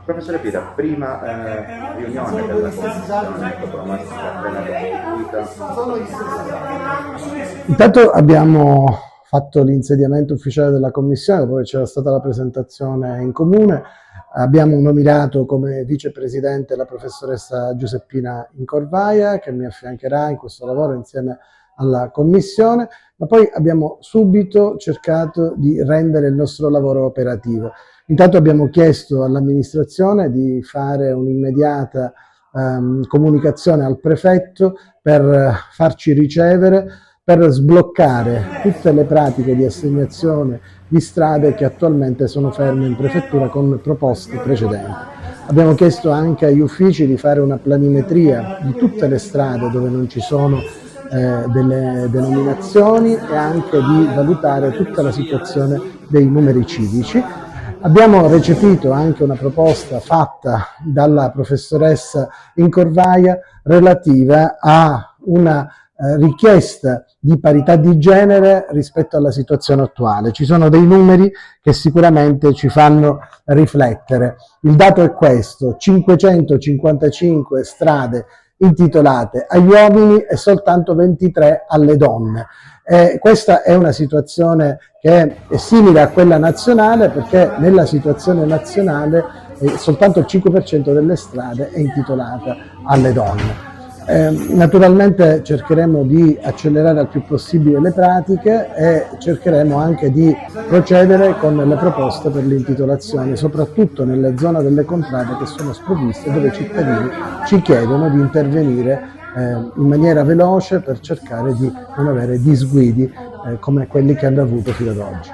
Professore Pira, prima riunione della Commissione programmatica della Repubblica. Intanto abbiamo fatto l'insediamento ufficiale della Commissione, dopo che c'era stata la presentazione in comune. Abbiamo nominato come vicepresidente la professoressa Giuseppina Incorvaia, che mi affiancherà in questo lavoro insieme alla Commissione, ma poi abbiamo subito cercato di rendere il nostro lavoro operativo. Intanto abbiamo chiesto all'amministrazione di fare un'immediata comunicazione al prefetto per farci ricevere, per sbloccare tutte le pratiche di assegnazione di strade che attualmente sono ferme in prefettura con proposte precedenti. Abbiamo chiesto anche agli uffici di fare una planimetria di tutte le strade dove non ci sono delle denominazioni e anche di valutare tutta la situazione dei numeri civici. Abbiamo recepito anche una proposta fatta dalla professoressa Incorvaia relativa a una richiesta di parità di genere rispetto alla situazione attuale. Ci sono dei numeri che sicuramente ci fanno riflettere. Il dato è questo: 555 strade intitolate agli uomini e soltanto 23 alle donne. Questa è una situazione che è simile a quella nazionale, perché nella situazione nazionale soltanto il 5% delle strade è intitolata alle donne. Naturalmente cercheremo di accelerare al più possibile le pratiche e cercheremo anche di procedere con le proposte per l'intitolazione, soprattutto nelle zone delle contrade che sono sprovviste, dove i cittadini ci chiedono di intervenire in maniera veloce per cercare di non avere disguidi come quelli che hanno avuto fino ad oggi.